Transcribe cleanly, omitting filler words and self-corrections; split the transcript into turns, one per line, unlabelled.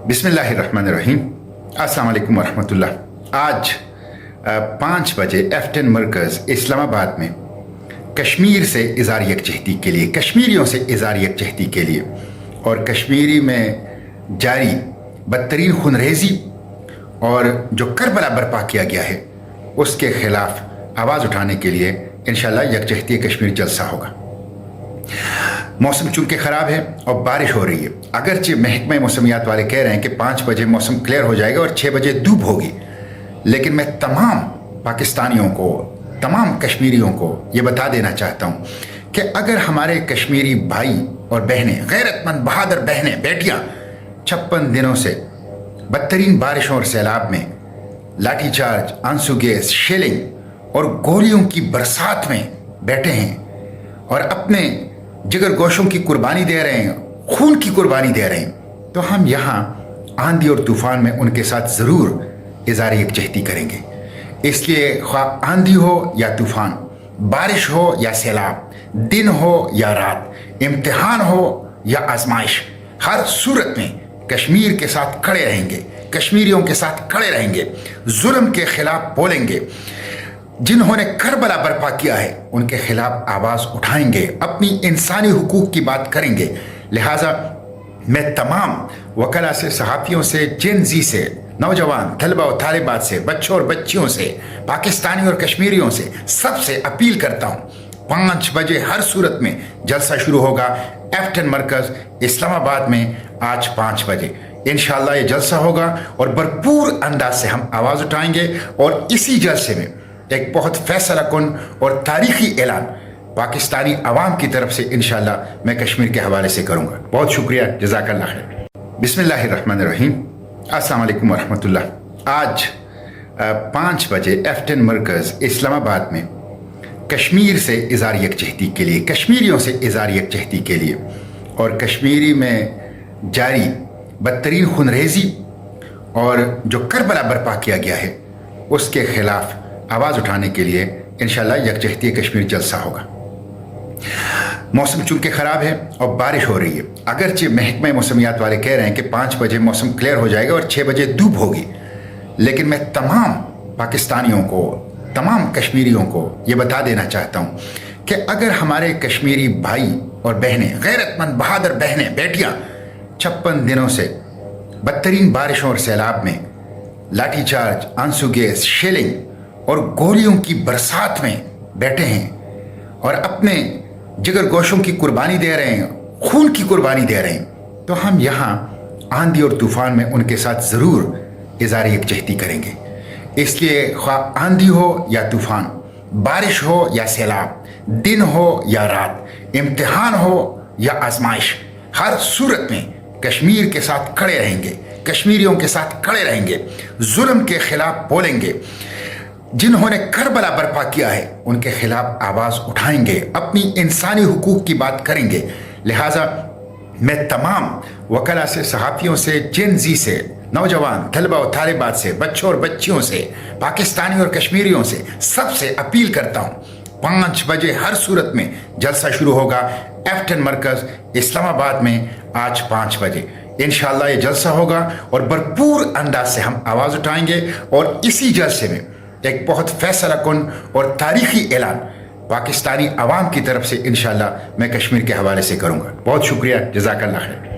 बिस्मिल्लाहिर्रहमानिर्रहीम। अस्सलाम वालेकुम वरहमतुल्लाह। आज 5 बजे F10 मरकज़ इस्लामाबाद में कश्मीर से इज़हार यकजहती के लिए, कश्मीरियों से इज़हार यकजहती के लिए और कश्मीरी में जारी बदतरीन खुनरेज़ी और जो करबला बर्पा किया गया है उसके ख़िलाफ़ आवाज़ उठाने के लिए इंशाअल्लाह यकजहती कश्मीर जलसा होगा। मौसम चूँकि ख़राब है और बारिश हो रही है, अगरचे महकमा मौसमियात वाले कह रहे हैं कि 5 बजे मौसम क्लियर हो जाएगा और 6 बजे धूप होगी, लेकिन मैं तमाम पाकिस्तानियों को, तमाम कश्मीरियों को ये बता देना चाहता हूँ कि अगर हमारे कश्मीरी भाई और बहनें, गैरतमंद बहादुर बहनें बेटियाँ 56 दिनों से बदतरीन बारिशों और सैलाब में लाठीचार्ज, आंसू गैस, शेलिंग और गोलियों की बरसात में बैठे हैं और अपने जिगर गोशों की कुर्बानी दे रहे हैं, खून की कुर्बानी दे रहे हैं, तो हम यहाँ आंधी और तूफान में उनके साथ ज़रूर इज़हार यकजहती करेंगे। इसलिए ख्वाह आंधी हो या तूफान, बारिश हो या सैलाब, दिन हो या रात, इम्तिहान हो या आजमाइश, हर सूरत में कश्मीर के साथ खड़े रहेंगे, कश्मीरियों के साथ खड़े रहेंगे, जुल्म के खिलाफ बोलेंगे। जिन्होंने करबला बर्पा किया है उनके खिलाफ आवाज़ उठाएंगे, अपनी इंसानी हुकूक की बात करेंगे। लिहाजा मैं तमाम वकला से, सहाफ़ियों से, जेन-ज़ी से, नौजवान तलबा और तालिबात से, बच्चों और बच्चियों से, पाकिस्तानी और कश्मीरियों से, सबसे अपील करता हूँ 5 बजे हर सूरत में जलसा शुरू होगा F10 मरकज़ इस्लामाबाद में। आज 5 बजे इंशाअल्लाह ये जलसा होगा और भरपूर अंदाज से हम आवाज़ उठाएंगे और इसी जलसे में एक बहुत फैसला कुन और तारीखी ऐलान पाकिस्तानी आवाम की तरफ से इंशाअल्लाह मैं कश्मीर के हवाले से करूँगा। बहुत शुक्रिया, जज़ाकल्लाह खैर। बिस्मिल्लाहिर्रहमानिर्रहीम। अस्सलाम वालेकुम वरहमतुल्लाह। आज 5 बजे F10 मरकज़ इस्लामाबाद में कश्मीर से इज़हार यकजहती के लिए, कश्मीरियों से इज़हार यकजहती के लिए और कश्मीरी में जारी बदतरीन खुनरेज़ी और जो करबला बर्पा किया गया है उसके ख़िलाफ़ आवाज़ उठाने के लिए इंशाअल्लाह यकजहती कश्मीर जलसा होगा। मौसम चूँकि ख़राब है और बारिश हो रही है, अगरचे महकमा मौसमियात वाले कह रहे हैं कि 5 बजे मौसम क्लियर हो जाएगा और 6 बजे धूप होगी, लेकिन मैं तमाम पाकिस्तानियों को, तमाम कश्मीरियों को ये बता देना चाहता हूँ कि अगर हमारे कश्मीरी भाई और बहनें, गैरतमंद बहादुर बहनें बेटियाँ 56 दिनों से बदतरीन बारिशों और सैलाब में लाठीचार्ज, आंसू गैस, शेलिंग और गोलियों की बरसात में बैठे हैं और अपने जिगर गोशों की कुर्बानी दे रहे हैं, खून की कुर्बानी दे रहे हैं, तो हम यहाँ आंधी और तूफान में उनके साथ ज़रूर इज़हार यकजहती करेंगे। इसलिए ख्वाह आंधी हो या तूफान, बारिश हो या सैलाब, दिन हो या रात, इम्तिहान हो या आजमाइश, हर सूरत में कश्मीर के साथ खड़े रहेंगे, कश्मीरियों के साथ खड़े रहेंगे, जुल्म के खिलाफ बोलेंगे। जिन्होंने करबला बर्पा किया है उनके खिलाफ आवाज़ उठाएंगे, अपनी इंसानी हुकूक की बात करेंगे। लिहाजा मैं तमाम वकला से, सहाफ़ियों से, जेन-ज़ी से, नौजवान तलबा और तालिबात से, बच्चों और बच्चियों से, पाकिस्तानी और कश्मीरियों से सबसे अपील करता हूँ 5 बजे हर सूरत में जलसा शुरू होगा F10 मरकज़ इस्लामाबाद में। आज 5 बजे इंशाअल्लाह ये जलसा होगा और भरपूर अंदाज से हम आवाज़ उठाएंगे और इसी जलसे में एक बहुत फैसला कुन और तारीखी ऐलान पाकिस्तानी आवाम की तरफ से इंशाअल्लाह मैं कश्मीर के हवाले से करूँगा। बहुत शुक्रिया, जज़ाकल्लाह खैर।